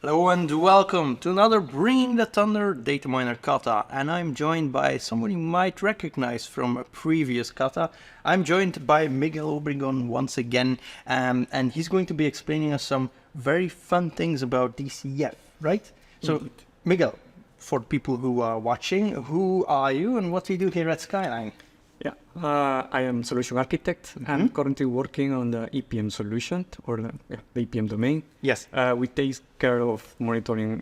Hello and welcome to another Bring the Thunder DataMiner kata, and I'm joined by someone you might recognize from a previous kata. I'm joined by Miguel Obregon once again, and he's going to be explaining us some very fun things about DCF, right? So, Miguel, for people who are watching, who are you and what do you do here at Skyline? Yeah, I am solution architect. I'm currently working on the EPM solution or the EPM domain. Yes. We take care of monitoring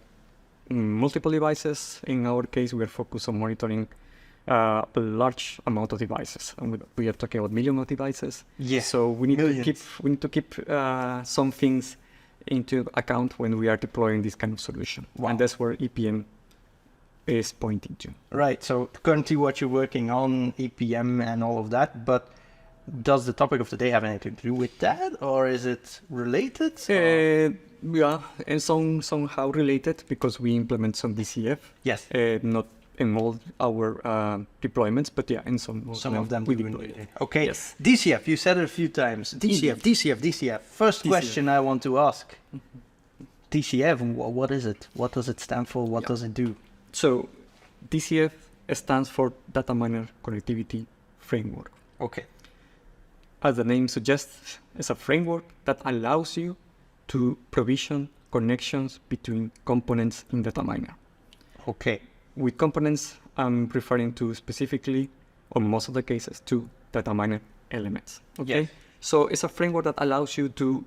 multiple devices. In our case, we are focused on monitoring a large amount of devices, and we are talking about millions of devices. Yes. So we need to keep some things into account when we are deploying this kind of solution. Wow. And that's where EPM is pointing to. Right, so currently what you're working on, EPM and all of that, but does the topic of the day have anything to do with that, or is it related? Yeah, and somehow related because we implement some DCF. Yes. Not in all our deployments, but yeah, in some of them we do deploy. indeed. Okay, Yes. DCF, you said it a few times. DCF. First question I want to ask. DCF, what is it? What does it stand for? What does it do? So, DCF stands for DataMiner Connectivity Framework. Okay. As the name suggests, it's a framework that allows you to provision connections between components in DataMiner. Okay. With components, I'm referring to specifically, or most of the cases, to DataMiner elements. Okay. Yes. So it's a framework that allows you to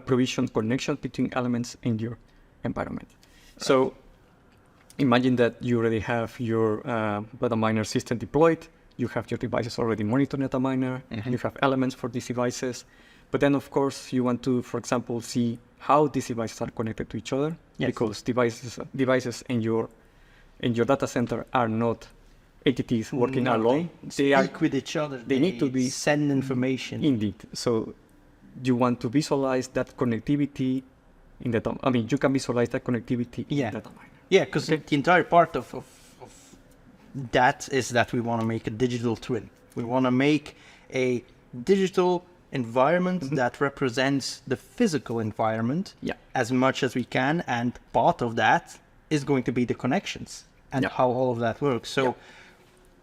provision connections between elements in your environment. So imagine that you already have your DataMiner system deployed. You have your devices already monitoring DataMiner. You have elements for these devices. But then, of course, you want to, for example, see how these devices are connected to each other. Yes. Because devices in your data center are not entities working alone. They speak with each other. They need to be send information. Indeed. So you want to visualize that connectivity in the. I mean, you can visualize that connectivity in DataMiner. Yeah, because the entire part of that is that we want to make a digital twin. We want to make a digital environment that represents the physical environment as much as we can, and part of that is going to be the connections and how all of that works. So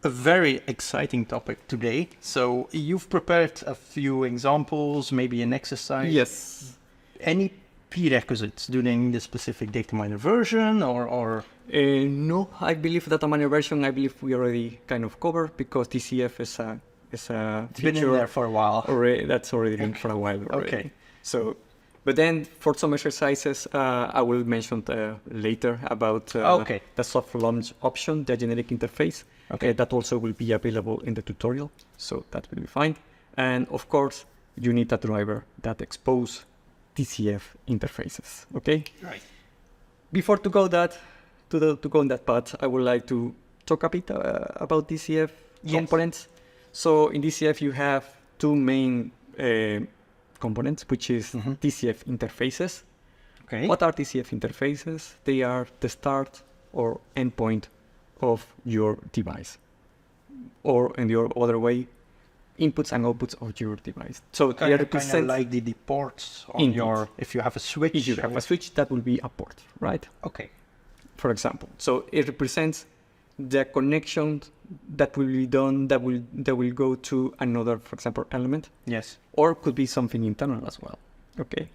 a very exciting topic today. So you've prepared a few examples, maybe an exercise. Yes. Any prerequisites? Do they need a specific DataMiner version or? No, I believe DataMiner version, I believe we already kind of covered because DCF is a It's feature. been in there for a while. That's already been for a while already. Okay. So, but then for some exercises, I will mention later about the soft launch option, the generic interface. Okay. That also will be available in the tutorial, so that will be fine. And of course, you need a driver that expose DCF interfaces. Okay. Right. Before to go on that path, I would like to talk a bit about DCF components. So in DCF, you have two main components, which is DCF interfaces. Okay. What are DCF interfaces? They are the start or endpoint of your device, or in the other way, inputs and outputs of your device. So they represent like the ports on your. If you have a switch. If you have a switch, that will be a port, right? Okay. For example, so it represents the connection that will be done that will go to another, for example, element. Yes. Or could be something internal as well. Okay.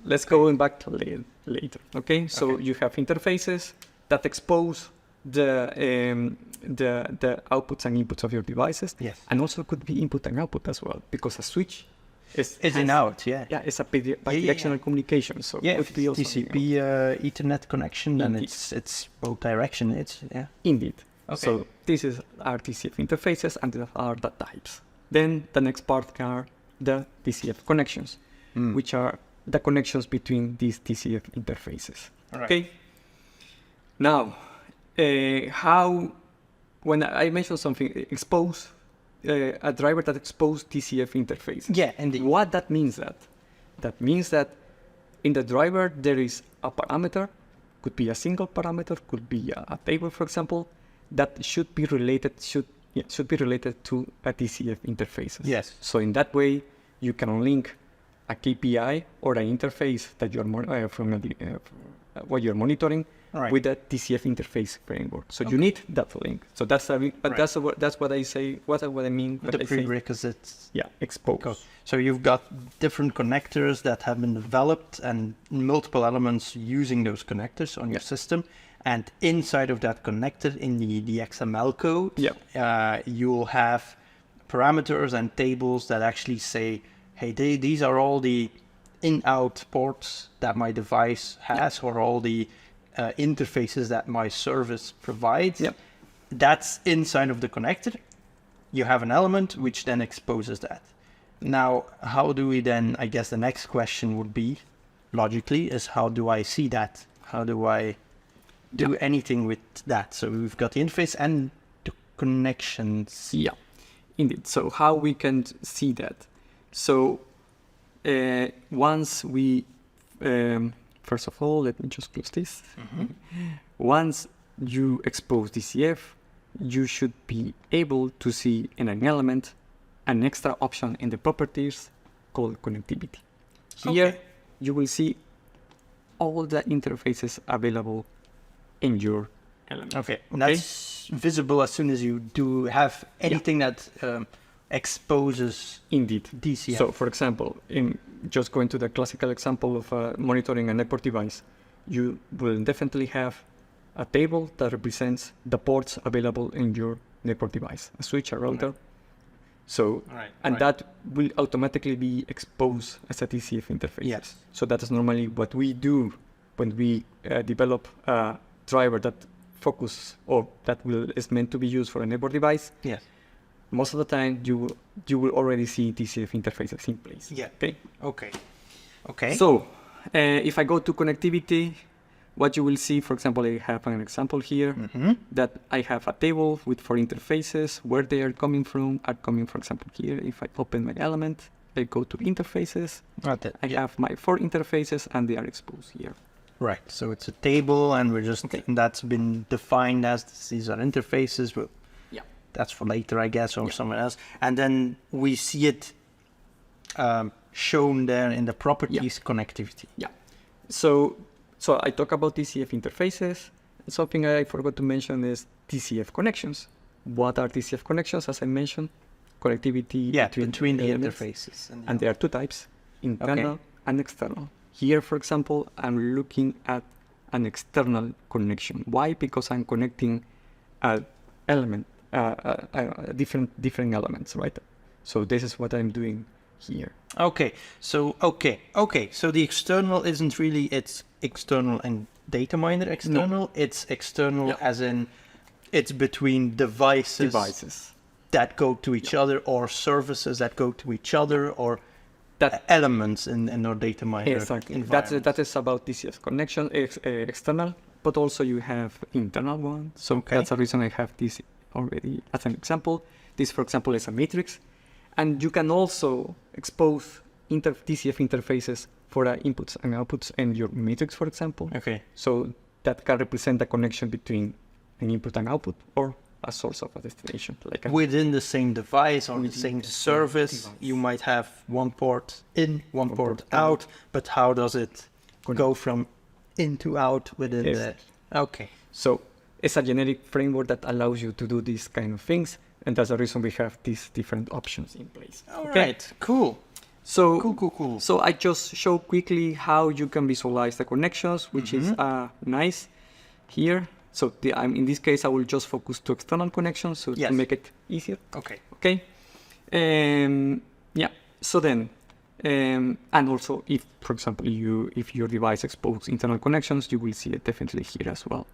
Let's go back to later. Okay. So you have interfaces that expose the outputs and inputs of your devices. Yes. And also could be input and output as well, because a switch is in out. Yeah. Yeah, it's a bidirectional communication. So could be also TCP Ethernet connection, then it's both direction. Indeed. Okay. So this is our DCF interfaces, and these are the types. Then the next part are the DCF connections, which are the connections between these DCF interfaces. Right. Okay. Now, when I mentioned something, expose a driver that exposes DCF interfaces. Yeah, indeed. What that means that means that in the driver there is a parameter, could be a single parameter, could be a table, for example, that should be related to a DCF interfaces. Yes. So in that way, you can link a KPI or an interface that you're what you're monitoring with a DCF interface framework. So you need that link. So that's that's what I say. What I mean. The prerequisites. Yeah, expose. So you've got different connectors that have been developed and multiple elements using those connectors on your system. And inside of that connector in the XML code, you'll have parameters and tables that actually say, hey, these are all the in-out ports that my device has, or all the interfaces that my service provides. That's inside of the connector. You have an element which then exposes that. Now, how do we then, I guess the next question would be, logically, is how do I see that? How do I do anything with that? So we've got the interface and the connections. Yeah, indeed. So how we can see that? So once we, first of all, let me just close this. Once you expose DCF, you should be able to see in an element an extra option in the properties called connectivity. Here you will see all the interfaces available in your element. That's visible as soon as you do have anything that exposes DCF. So for example, in just going to the classical example of monitoring a network device, you will definitely have a table that represents the ports available in your network device, a switch, a router. So, that will automatically be exposed as a DCF interface. So that is normally what we do when we develop a driver that is meant to be used for a network device. Most of the time, you will already see DCF interfaces in place. Okay. So, if I go to connectivity, what you will see, for example, I have an example here that I have a table with 4 interfaces. Where they are coming from, for example, here. If I open my element, I go to interfaces. I have my 4 interfaces and they are exposed here. Right. So it's a table, and we're just that's been defined as these are interfaces. Well, that's for later, I guess, or somewhere else. And then we see it shown there in the properties connectivity. So I talk about DCF interfaces. Something I forgot to mention is DCF connections. What are DCF connections? As I mentioned, connectivity between the interfaces. And there are 2 types, internal and external. Here, for example, I'm looking at an external connection. Why? Because I'm connecting an element, different elements, right? So this is what I'm doing here. So the external isn't really, it's external and DataMiner external. No. It's external as in it's between devices that go to each other, or services that go to each other, or that elements in our DataMiner. Exactly. That is about DCF connection, external, but also you have internal one. So that's the reason I have this already as an example. This, for example, is a matrix. And you can also expose DCF interfaces for inputs and outputs in your matrix, for example. So that can represent a connection between an input and output, or a source of a destination. Like within the same device or the same service, you might have one port in, one port out, but how does it go from in to out within the... So it's a generic framework that allows you to do these kind of things. And that's the reason we have these different options in place. Cool. So cool. So I just show quickly how you can visualize the connections, which is nice here. So in this case, I will just focus to external connections to make it easier. Okay. So then, and also if, for example, if your device exposes internal connections, you will see it definitely here as well.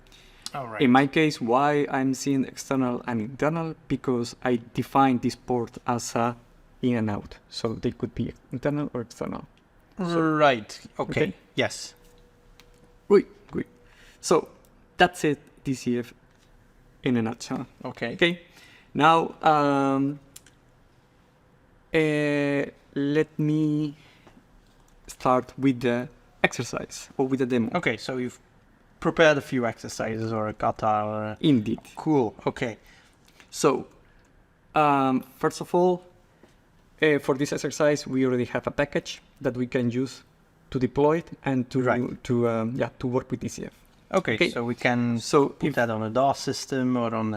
In my case, why I'm seeing external and internal? Because I define this port as a in and out. So they could be internal or external. Okay. Yes. Great. So that's it, DCF in a nutshell. Okay. Now, let me start with the exercise or with the demo. So you've prepared a few exercises or a kata or... Indeed. Cool. So, first of all, for this exercise, we already have a package that we can use to deploy it and to to work with DCF. Okay, so we can put if that on a DOS system or on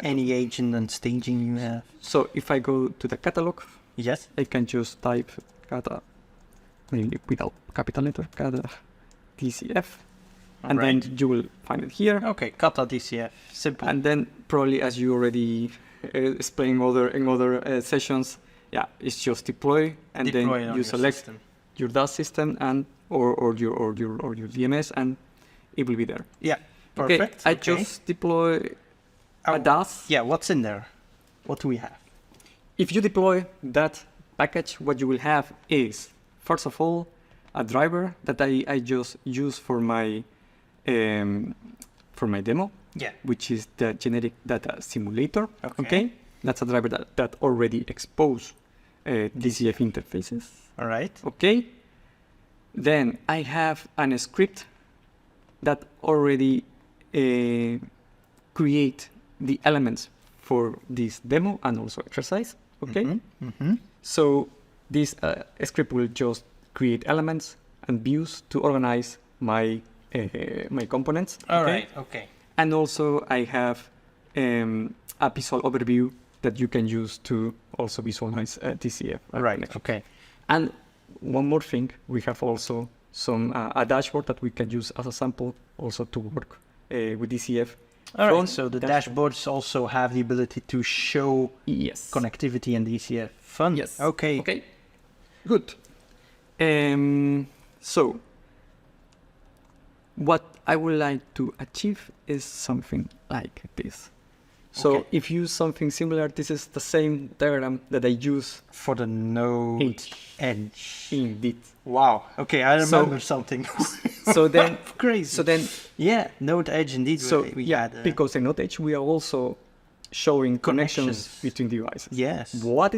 any agent and staging you have. So if I go to the catalog, Yes. I can just type kata, maybe without capital letter, kata DCF, and Right. then you will find it here. Okay, kata DCF, simple. And then probably, as you already explained in other sessions, it's just deploy, and Deploy it then on you your select system. your DAS system and or your DMS, and it will be there. Yeah, perfect. Okay, I just deploy a DAS. Yeah, what's in there? What do we have? If you deploy that package, what you will have is, first of all, a driver that I just use for my demo, which is the generic data simulator. Okay, that's a driver that already expose DCF interfaces. All right. Okay, then I have a script that already create the elements for this demo and also exercise. Okay, so this script will just create elements and views to organize my my components. All right. Okay. And also I have a visual overview that you can use to also visualize DCF. Right. connection. Okay. And one more thing, we have also some a dashboard that we can use as a sample also to work with DCF. All right. So the dashboards also have the ability to show connectivity and DCF. Fun. Yes. Okay. Okay. Good. So what I would like to achieve is something like this. So if you use something similar, this is the same diagram that I use for the node edge. Indeed. Wow. Okay, I remember something. So then, crazy. So then, node edge indeed. So we had, because in node edge we are also showing connections between devices. Yes. What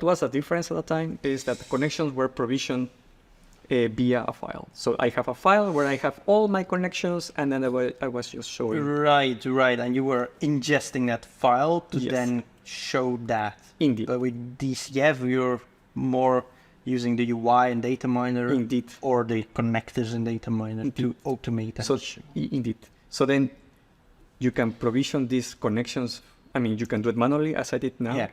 was the difference at the time is that the connections were provisioned via a file. So I have a file where I have all my connections, and then I was just showing. Right. And you were ingesting that file to then show that. Indeed. But with DCF, you're more using the UI and DataMiner. Indeed. Or the connectors in DataMiner to automate that. So indeed. So then you can provision these connections. I mean, you can do it manually as I did now. Yeah.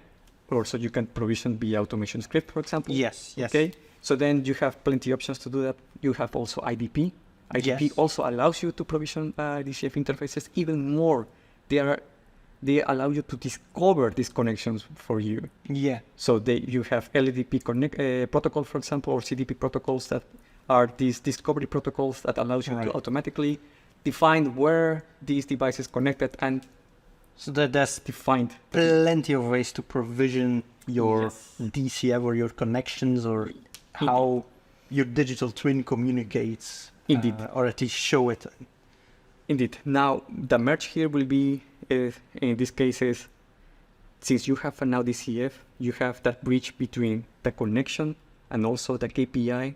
Or so you can provision via automation script, for example. Yes. Okay. So then you have plenty of options to do that. You have also IDP. IDP also allows you to provision DCF interfaces even more. They allow you to discover these connections for you. Yeah. So you have LDP protocol, for example, or CDP protocols that are these discovery protocols that allows you to automatically define where these devices connected, and so that's defined plenty of ways to provision your DCF or your connections or how your digital twin communicates. Indeed. Or at least show it. Indeed. Now, the merge here will be, in this case, since you have now DCF, you have that bridge between the connection and also the KPI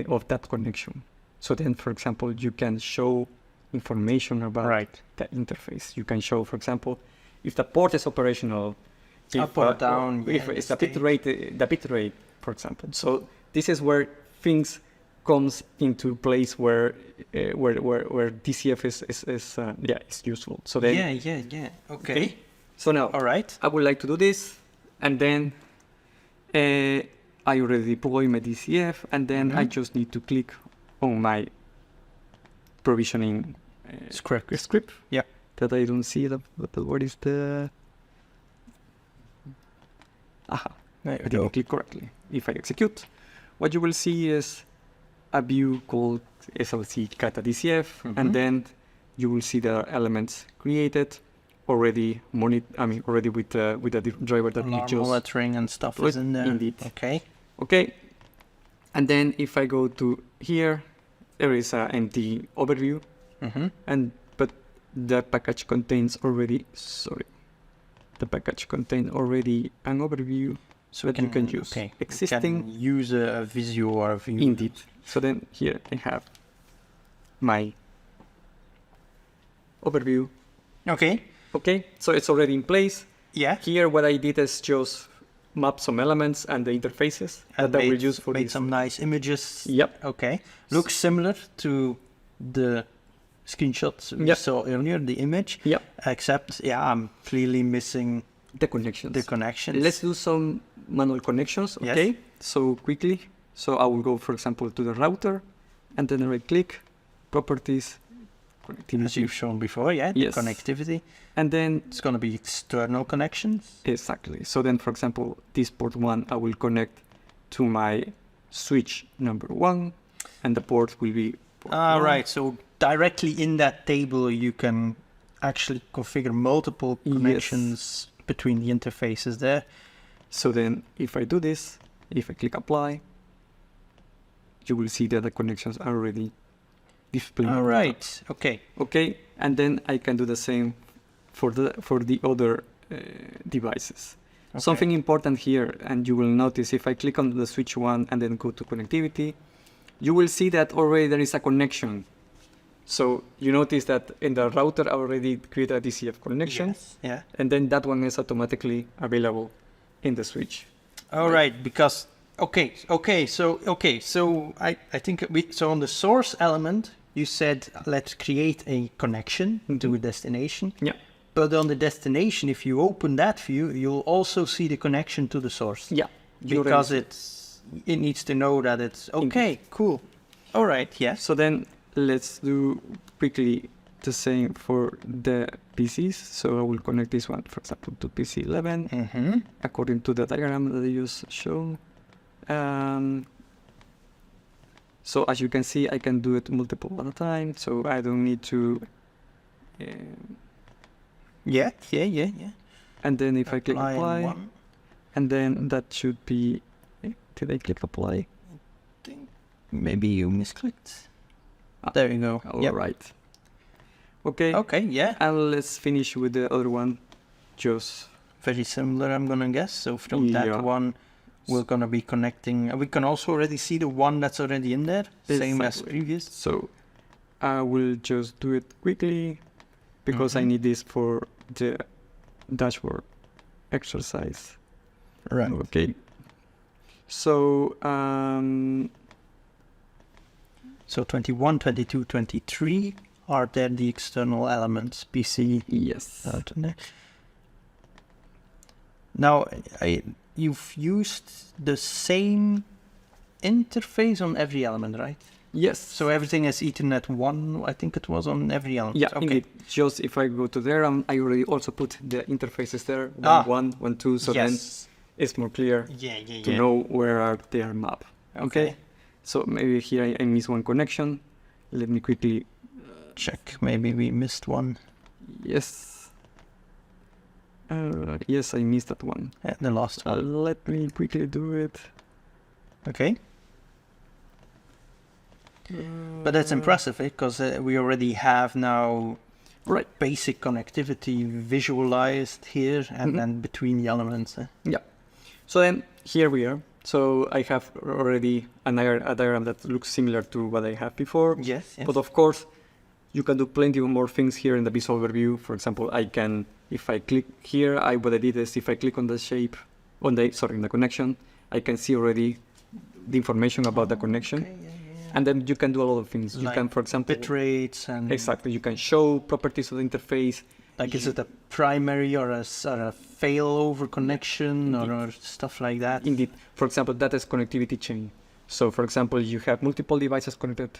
of that connection. So then, for example, you can show information about the interface. You can show, for example, if the port is operational, up or down, if it's the bit rate, for example. So this is where things comes into place where DCF is useful. So then Okay. So now, all right, I would like to do this, and then I already deploy my DCF, and then I just need to click on my provisioning script. Yeah. That I don't see what is the. Aha. I didn't click correctly. If I execute, what you will see is a view called SLC Kata DCF, and then you will see the elements created already. Already with the driver that we just monitoring and stuff is in there. Indeed. Okay. And then if I go to here, there is an empty overview, but the package contains already. The package contains already an overview. So that you can use existing. Can use a Visio or a view. Indeed. So then here I have my overview. Okay. So it's already in place. Yeah. Here what I did is just map some elements and the interfaces And that I will use for made this. some nice images. Yep. Okay. Looks similar to the screenshots we Yep. saw earlier, the image. Yep. Except, I'm clearly missing The connections. the connections. Let's do some manual connections, Yes. okay? So quickly. So I will go, for example, to the router, and then right click, properties, connectivity. As you've shown before, the Yes. connectivity. And then, It's going to be external connections. exactly. So then, for example, this port 1, I will connect to my switch number 1, and the port will be port 1. Right. So directly in that table, you can actually configure multiple Yes. connections between the interfaces there. So then, if I do this, if I click apply, you will see that the connections are already displayed. All right. Okay. Okay, and then I can do the same for the other devices. Okay. Something important here, and you will notice if I click on the switch 1 and then go to connectivity, you will see that already there is a connection. So you notice that in the router I already created a DCF connection, Yes. Yeah. and then that one is automatically available in the switch. All right. Because so I think so on the source element you said let's create a connection to a destination. Yeah. But on the destination, if you open that view, you'll also see the connection to the source. Yeah. You Because already- it needs to know that it's okay, cool. All right, yes. So then let's do quickly the same for the PCs. So I will connect this one, for example, to PC 11, Mm-hmm. according to the diagram that I just showed. So as you can see, I can do it multiple at a time, so I don't need to. Yeah. And then if I click Apply in apply, one. and then that should be. Did I click apply? Maybe you misclicked. There you go. All Yep. right. Okay. Okay, yeah. And let's finish with the other one. Just Very similar, I'm gonna guess. So from Yeah. that one, we're gonna be connecting. We can also already see the one that's already in there, same as Exactly. previous. so. I will just do it quickly because I Mhm. need this for the dashboard exercise. Right. Okay. So So 21, 22, 23 are there the external elements, PC. yes. Now, you've used the same interface on every element, right? Yes. So everything is Ethernet 1, I think it was on every element. Yeah, Okay. indeed. Just if I go to there, I already also put the interfaces there. Ah. 1, 2, so then Yes. it's more clear Yeah. to know where are their map. Okay. So maybe here I miss one connection. Let me quickly. Check. Maybe we missed one. Yes. Yes, I missed that one. Yeah, the last one. Let me quickly do it. Okay. But that's impressive, because we already have now Right. basic connectivity visualized here and Mhm. then between the elements. So then here we are. So I have already a diagram that looks similar to what I had before. Yes. But of course, you can do plenty of more things here in the visual overview. For example, I can, if I click here, what I did is if I click on the shape, in the connection, I can see already the information about the connection. Okay, yeah. And then you can do a lot of things. You Like can, for example, Bit rates and exactly, you can show properties of the interface. like is it a primary or a failover connection Indeed. or stuff like that? Indeed, for example, that is connectivity chain. So, for example, you have multiple devices connected,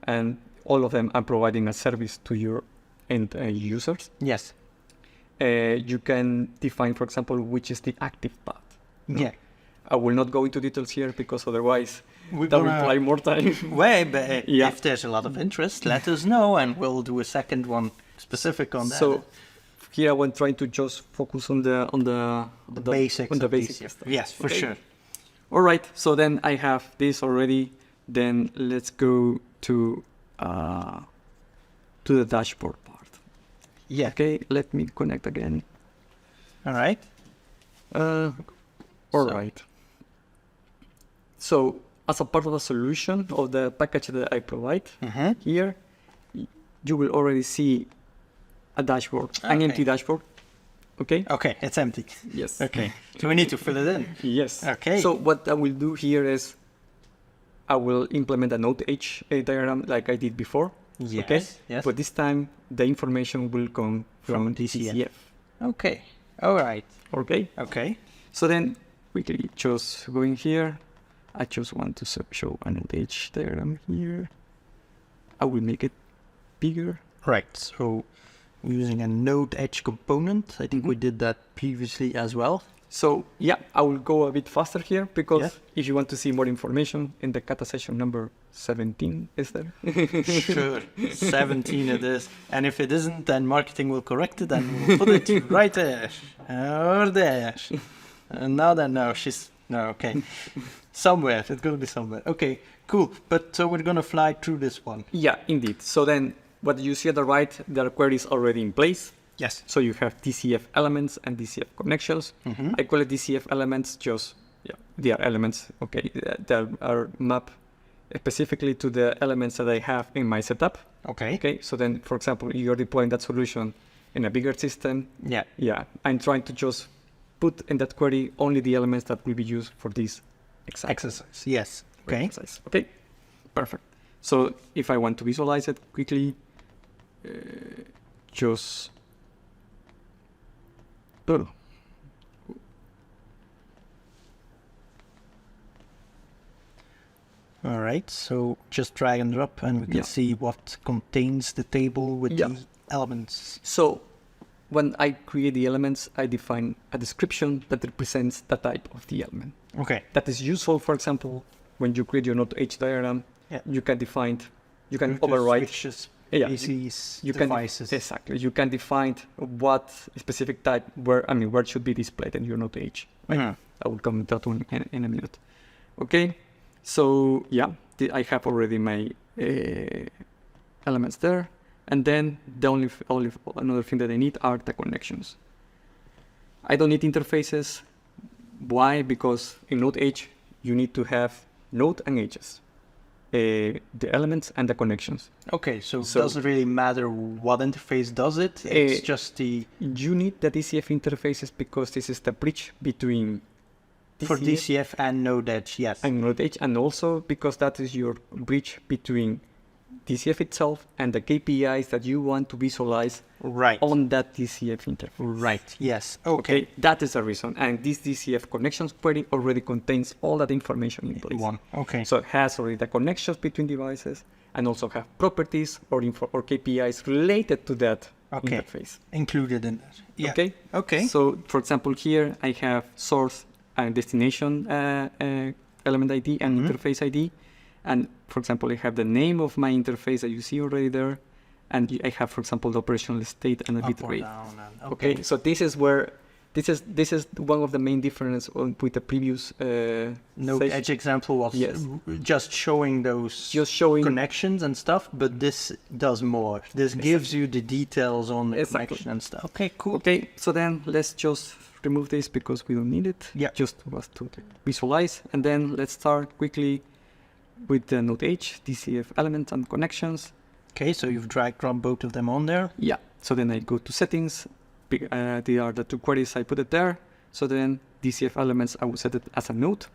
and all of them are providing a service to your end users. Yes. You can define, for example, which is the active path. Yeah. I will not go into details here because otherwise We're that will gonna apply more time. but Yeah. if there's a lot of interest, let us know and we'll do a second one specific on that. So here I was trying to just focus on the basics. on the of basics. DCF. Yes, for Okay. sure. All right, so then I have this already. Then let's go to the dashboard part. Yeah. Okay, let me connect again. All right. All So- right. So as a part of the solution of the package that I provide Mm-hmm. here, you will already see a dashboard, an Okay. empty dashboard. Okay. Okay, it's empty. Yes. Okay, so we need to fill it in. Yes. Okay. So what I will do here is I will implement a node H diagram like I did before. Yes. Okay. Yes. But this time the information will come from DCF. Okay. All right. Okay. Okay. So then quickly just going here. I just want to show a node H diagram here. I will make it bigger. Right. So using a node edge component, I think we did that previously as well. So yeah, I will go a bit faster here because Yeah. if you want to see more information in the kata session number 17, is there? Sure. 17 it is. And if it isn't, then marketing will correct it and we'll put it right there. Or there. And now then, no, she's... No, okay. Somewhere. It's going to be somewhere. Okay, cool. But so we're going to fly through this one. Yeah, indeed. So then what you see at the right, there are queries already in place. Yes. So you have DCF elements and DCF connections. Mm-hmm. I call it DCF elements, just, yeah, they are elements, okay, that are mapped specifically to the elements that I have in my setup. Okay. Okay, so then, for example, you're deploying that solution in a bigger system. Yeah. Yeah, I'm trying to just put in that query only the elements that will be used for this Exercise. Yes. Okay. exercise. Okay, perfect. So if I want to visualize it quickly, just... Oh. All right. So just drag and drop and we can Yeah. see what contains the table with Yeah. the elements. So when I create the elements, I define a description that represents the type of the element. Okay. That is useful, for example, when you create your node H diagram, Yeah. you can define, you can Routers, override. switches, Yeah, PCs, you can devices. exactly. You can define what specific type, where it should be displayed in your node H. Right? Mhm. I will come to that one in a minute. Okay, so yeah, I have already my elements there, and then the only another thing that I need are the connections. I don't need interfaces. Why? Because in Node H you need to have node and edges, the elements and the connections. Okay, so it So- doesn't really matter what interface does it. It's just the You need the DCF interfaces because this is the bridge between for DCF and Node Edge. Yes. and Node Edge, and also because that is your bridge between DCF itself and the KPIs that you want to visualize Right. on that DCF interface. Right. Yes. Okay. Okay, that is the reason. And this DCF connections query already contains all that information in place. One. Okay. So it has already the connections between devices and also have properties or KPIs related to that Okay. interface. Included in that. Yeah. Okay. Okay. So, for example, here I have source and destination element ID and Mhm. interface ID. And, for example, I have the name of my interface that you see already there. And I have, for example, the operational state and the Up bit or rate. down. And, Okay. So this is where this is one of the main differences with the previous Node session. Edge example was Yes. just showing those Just showing connections and stuff, but this does more. This gives you the details on the Exactly. connection and stuff. Okay, cool. Okay, so then let's just remove this because we don't need it. Yeah. Just was to visualize. And then let's start quickly with the Node H, DCF elements and connections. Okay, so you've drag drop both of them on there. Yeah. So then I go to settings. They are the two queries, I put it there. So then DCF elements, I will set it as a node.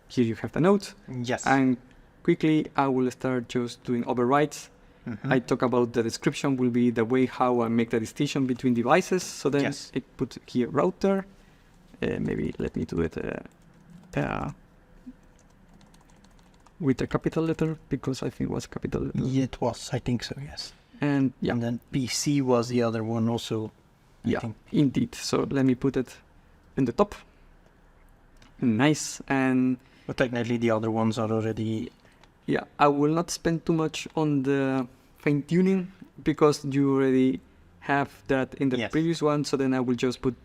Here you have the node. Yes. And quickly I will start just doing overrides. Mhm. I talk about the description will be the way how I make the distinction between devices. So then Yes. I put here router. Maybe let me do it with a capital letter because I think it was capital letter. Yeah, it was. I think so. Yes. And yeah, And then PC was the other one also. I yeah, think. indeed. So let me put it in the top. Nice. And But technically the other ones are already. yeah, I will not spend too much on the fine tuning because you already have that in the Yes. previous one. So then I will just put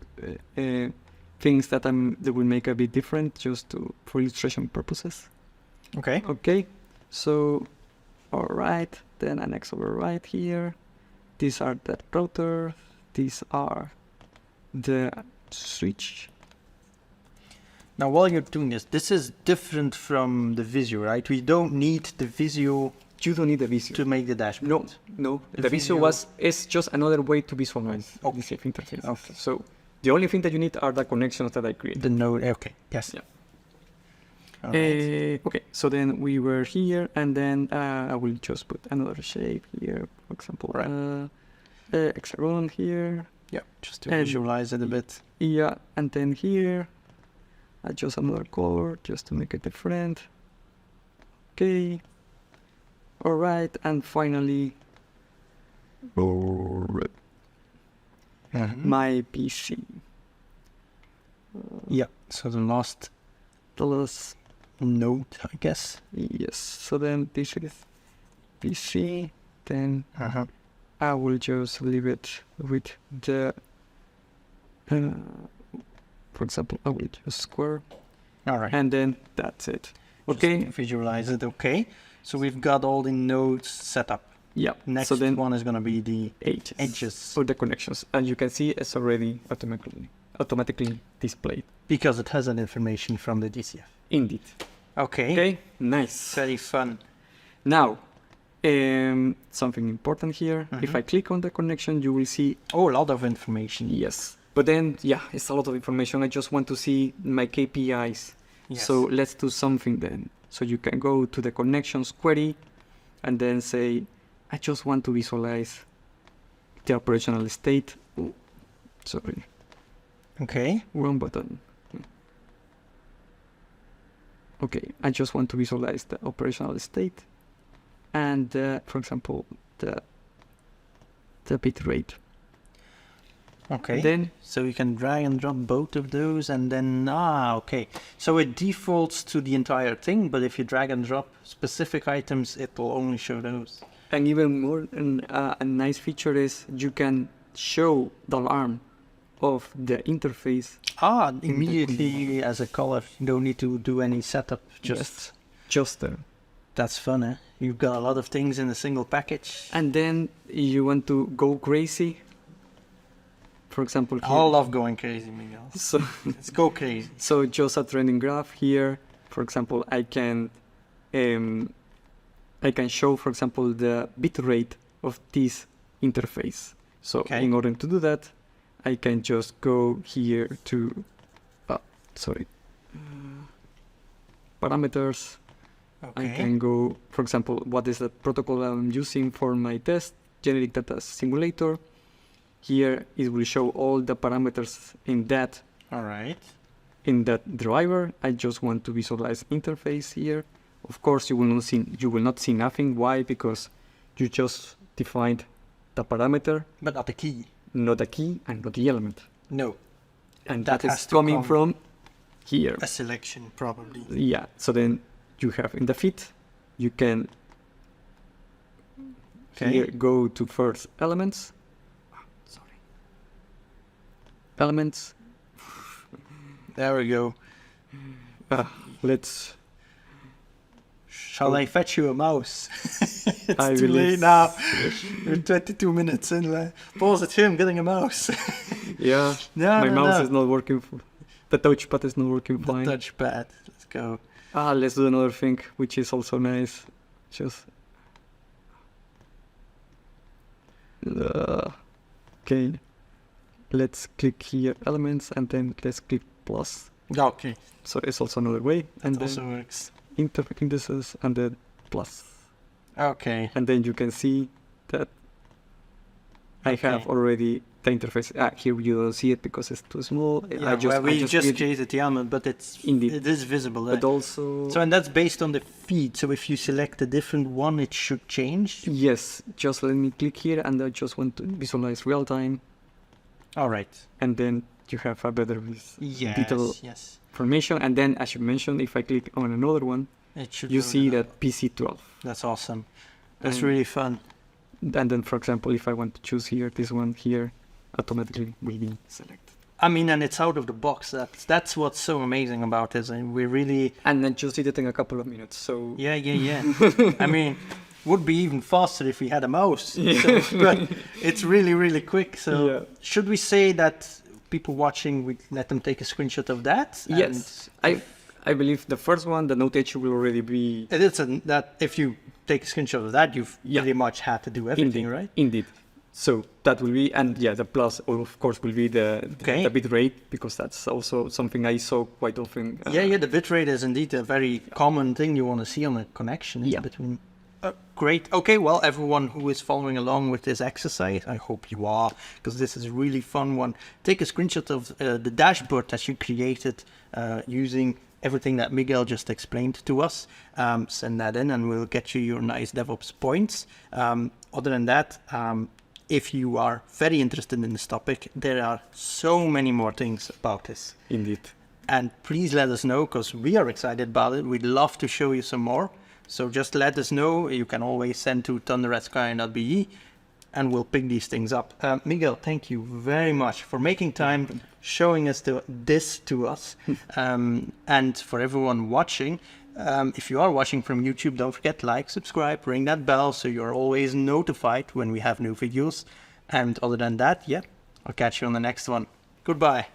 things that will make a bit different just for illustration purposes. Okay. Okay, so all right, then a next override here. These are the router. These are the switch. Now, while you're doing this is different from the Visio, right? We don't need the Visio You don't need the Visio. to make the dashboard. No. The The Visio Visio- is just another way to visualize Okay. DCF interface. Okay. So the only thing that you need are the connections that I created. The node. Okay. Yes. Yeah. All right. Okay, so then we were here, and then I will just put another shape here, for example, Right. hexagon here. Yeah. Just to and- visualize it a bit. Yeah, and then here, adjust another color just to make it different. Okay. All right, and finally, Mhm. my PC. Yeah. So the last The last, node, I guess. yes. So then this is PC. Then Uh-huh. I will just leave it with the, for example, I will just square, All right. and then that's it. Just Okay. visualize it. Okay. So we've got all the nodes set up. Yeah. Next so then one is going to be the edges for the connections, and you can see it's already automatically displayed. because it has that information from the DCF. Indeed. Okay. Okay. Nice. Very fun. Now, something important here. If I click on the connection, you will see Oh, a lot of information. yes. But then, yeah, it's a lot of information. I just want to see my KPIs. Yes. So let's do something then. So you can go to the connections query and then say, I just want to visualize the operational state. Oh, sorry, Okay. wrong button. Okay, I just want to visualize the operational state and, for example, the bit rate. Okay. Then, So you can drag and drop both of those and then, okay. So it defaults to the entire thing, but if you drag and drop specific items, it will only show those. and even more, a nice feature is you can show the alarm of the interface Immediately as a color. You don't need to do any setup. Just, just there. that's fun, eh? You've got a lot of things in a single package. And then you want to go crazy. For example, I here. love going crazy, Miguel. So, Let's go crazy. so just a trending graph here. For example, I can show, for example, the bit rate of this interface. So Okay. in order to do that, I can just go here to, parameters. I Okay. can go, for example, what is the protocol I'm using for my test, generic data simulator. Here it will show all the parameters in that All right. driver. I just want to visualize interface here. Of course, you will not see nothing. Why? Because you just defined the parameter, But not the key. not the key and not the element. No. And That that has is to coming come- from here. A selection, probably. Yeah. So then you have in the fit, you can Okay. here go to first elements. Sorry. Elements. There we go. Let's. Shall I fetch you a mouse? It's I too will late now. We're 22 minutes in. Pause at him getting a mouse. Yeah. No, My no, mouse no. is not working. The touchpad is not working The fine. touchpad. Let's go. Let's do another thing, which is also nice. Just. Okay. Let's click here, elements, and then let's click plus. Okay. So it's also another way. And That then also works. indices, and then plus. Okay. And then you can see that I have Okay. already the interface. Here you don't see it because it's too small. Yeah, we just created the element, but Indeed. it is visible. But also. So, and that's based on the feed. So if you select a different one, it should change. Yes, just let me click here, and I just want to visualize real time, All right. and then you have a better Yes. detail Yes. information. And then, as you mentioned, if I click on another one, It should. you load see it up. that PC12. That's awesome. That's And- really fun. And then, for example, if I want to choose here, this one here, automatically will be selected. I mean, and it's out of the box. That's what's so amazing about it. And we really. And then just did it in a couple of minutes. So Yeah. I mean, would be even faster if we had a mouse. Yeah. So, but it's really, really quick. So Yeah. should we say that people watching, we let them take a screenshot of that? Yes, I believe the first one, the notation will already be... It is that if you take a screenshot of that, you've Yeah. pretty much had to do everything, Indeed, right? Indeed. So that will be, and yeah, the plus, of course, will be Okay. the bit rate, because that's also something I saw quite often. Yeah, the bitrate is indeed a very common thing you want to see on a connection Yeah. between. Great. Okay, well, everyone who is following along with this exercise, I hope you are, because this is a really fun one. Take a screenshot of the dashboard that you created using everything that Miguel just explained to us. Send that in and we'll get you your nice DevOps points. Other than that, if you are very interested in this topic, there are so many more things about this. Indeed. And please let us know, because we are excited about it. We'd love to show you some more. So just let us know. You can always send to thunder@skyline.be and we'll pick these things up. Miguel, thank you very much for making time, showing us this to us. And for everyone watching, if you are watching from YouTube, don't forget to like, subscribe, ring that bell so you're always notified when we have new videos. And other than that, yeah, I'll catch you on the next one. Goodbye.